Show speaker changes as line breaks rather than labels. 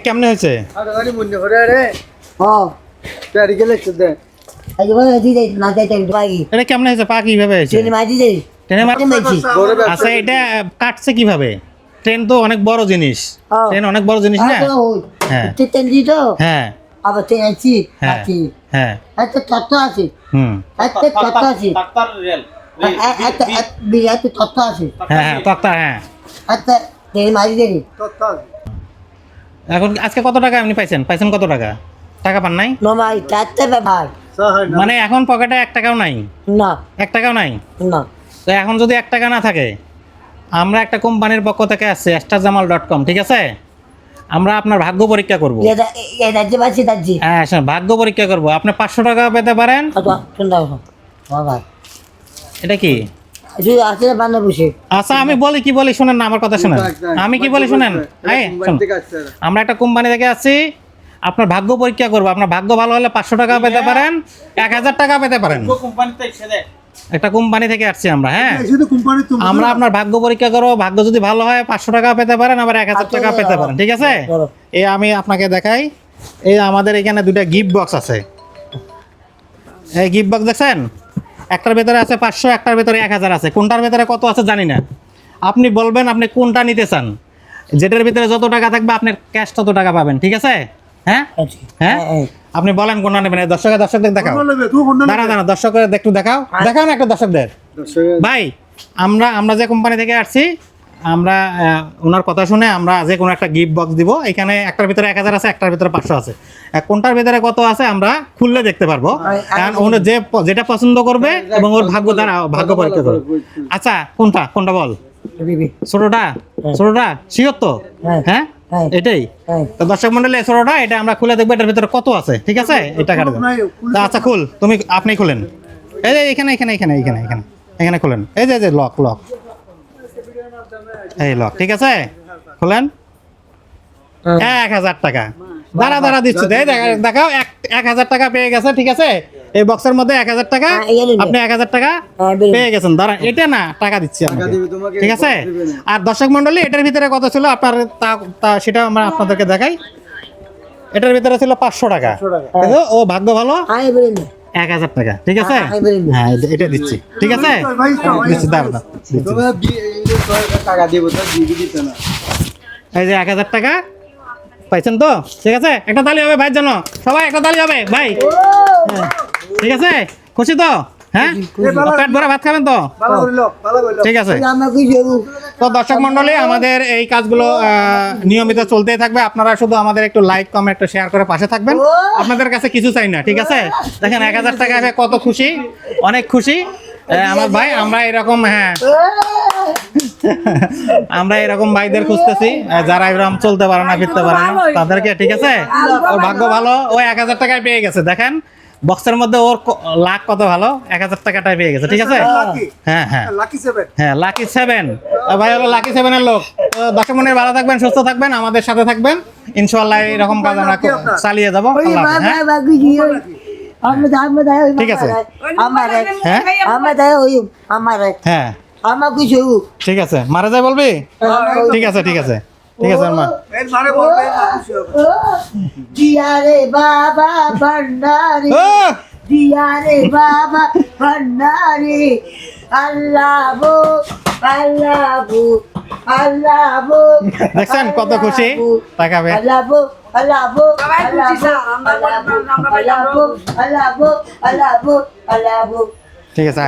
কেমনে হয়েছে? এটা কেমনে হয়েছে? পা কিভাবে হয়েছে? আচ্ছা, এটা কাটছে কিভাবে? ট্রেন তো অনেক বড় জিনিস, ট্রেন অনেক বড় জিনিস না? হ্যাঁ হ্যাঁ
আবার ট্রেন আছি
হ্যাঁ
একটা তত্ত্ব আছে
হুম
একটা তত্ত্ব আছে একটা বিরাট তত্ত্ব আছে
হ্যাঁ তক্তা হ্যাঁ।
একটা ট্রেন মাঝি দেরি
এখন আজকে কত টাকা আপনি পাইছেন? কত টাকা? টাকা পান নাই?
নমাই চারটে ব্যাপার
মানে এখন পকেটে 1 টাকাও নাই?
না
1 টাকাও নাই?
না
তো এখন যদি 1 টাকা না থাকে, আমরা একটা কোম্পানির পক্ষ থেকে আসছি astarjamal.com, ঠিক আছে? আমরা আপনার ভাগ্য পরীক্ষা করবো।
রাজ্যে পাচ্ছি রাজ্যে
হ্যাঁ ভাগ্য পরীক্ষা করবো। আপনি 500 টাকা পেতে পারেন।
বাবা
এটা কি?
আছে বান্ধব বসে
আচ্ছা আমি বলি কি বলি শুনেন না, আমার কথা শুনেন। আমি কি বলি শুনেন। আমরা একটা কোম্পানি থেকে আসছি, আপনার ভাগ্য পরীক্ষা করবো। আপনার ভাগ্য ভালো হলে 500 টাকা পেতে পারেন, 1000 টাকা পেতে পারেন। একটা কোম্পানি থেকে আসছি আমরা। হ্যাঁ আমরা আপনার ভাগ্য পরীক্ষা করবো। ভাগ্য যদি ভালো হয় 500 টাকা পেতে পারেন, আবার 1000 টাকা পেতে পারেন, ঠিক আছে? এই আমি আপনাকে দেখাই, এই আমাদের এখানে 2টা গিফট বক্স আছে। এই গিফট বক্স দেখছেন? একটার ভেতরে আছে 500, একটার ভেতরে 1000 আছে। কোনটার ভেতরে কত আছে জানি না। আপনি বলবেন আপনি কোনটা নিতে চান। যেটার ভিতরে যত টাকা থাকবে আপনার ক্যাশ তত টাকা পাবেন, ঠিক আছে? হ্যাঁ হ্যাঁ আপনি বলেন কোনটা নেবেন। দর্শকদের দেখাও, দাঁড়া দর্শকদের একটু দেখাও না একটু দর্শকদের। ভাই আমরা যে কোম্পানি থেকে আসছি, আমরা ওনার কথা শুনে আমরা যে কোনো একটা গিফট বক্স দিব। এখানে একটার ভিতরে 1000 আছে, একটার ভিতরে 500 আছে। কোনটার ভিতরে কত আছে আমরা খুললে দেখতে পারবো, কারণ ওনার যেটা পছন্দ করবে এবং ওর ভাগ্য দ্বারা ভাগ্য পরীক্ষা করবে। আচ্ছা কোনটা বল? ছোটটা শিওর তো? হ্যাঁ এটাই তো দর্শক মন্ডলী, ছোটটা এটা আমরা খুলে দেখবো এটার ভিতরে কত আছে, ঠিক আছে? এটা কাটে দেবো। আচ্ছা আপনি খুলেন। এই যে এখানে খুলেন। এই যে লক এই লক, ঠিক আছে? খুলেন। 1000 টাকা। দাঁড়া দিচ্ছি, দেখাও। 1000 টাকা পেয়ে গেছে, ঠিক আছে? এই বক্সের মধ্যে 1000 টাকা, আপনি 1000 টাকা পেয়ে গেছেন। দাঁড়া, এটা না টাকা দিচ্ছি আপনাকে, ঠিক আছে? আর দর্শক মন্ডলী, এটার ভিতরে কত ছিল আপনার সেটা আমরা আপনাদেরকে দেখাই। এটার ভিতরে ছিল 500 টাকা, ও ভাগ্য ভালো 1000 টাকা, ঠিক আছে? হ্যাঁ এটা দিচ্ছি, ঠিক আছে? দিচ্ছি, দাঁড়া এই যে 1000 টাকা পাইছেন তো, ঠিক আছে? একটা তালি হবে ভাইয়ের জন্য, সবাই একটা তালি হবে ভাই। ঠিক আছে, খুশি তো? হ্যাঁ পেট ভরা ভাত খাবেন তো? ঠিক আছে। তো দর্শক মন্ডলী, আমাদের এই কাজগুলো নিয়মিত চলতেই থাকবে। আপনারা শুধু আমাদের একটু লাইক কমেন্ট একটু শেয়ার করে পাশে থাকবেন। আপনাদের কাছে কিছু চাই না, ঠিক আছে? দেখেন 1000 টাকা কত খুশি, অনেক খুশি আমার ভাই। আমরা এরকম আমরা এরকম ভাইদের খুঁজতেছি যারা এরকম চলতে পারে না, ফিরতে পারে না, তাদেরকে, ঠিক আছে? ওর ভাগ্য ভালো, ও 1000 টাকায় পেয়ে গেছে। দেখেন বক্সের মধ্যে ওর লাখ কত ভালো, 1000 টাকাটাই পেয়ে গেছে, ঠিক আছে? হ্যাঁ লাকি 7 ভাই হলো লাকি 7-এর লোক। দর্শক মন্ডলী, ভালো থাকবেন, সুস্থ থাকবেন, আমাদের সাথে থাকবেন ইনশাআল্লাহ। এরকম কাজ আমরা চালিয়ে যাবো। ঠিক আছে, হ্যাঁ ঠিক আছে। মারা যায় বলবি? ঠিক আছে মা।
দিয়ারে বাবা ভান্ডারে, দিয়ারে বাবা ভান্ডারে, আল্লাহ
দেখছেন কত খুশি টাকা পেয়ে। ঠিক আছে।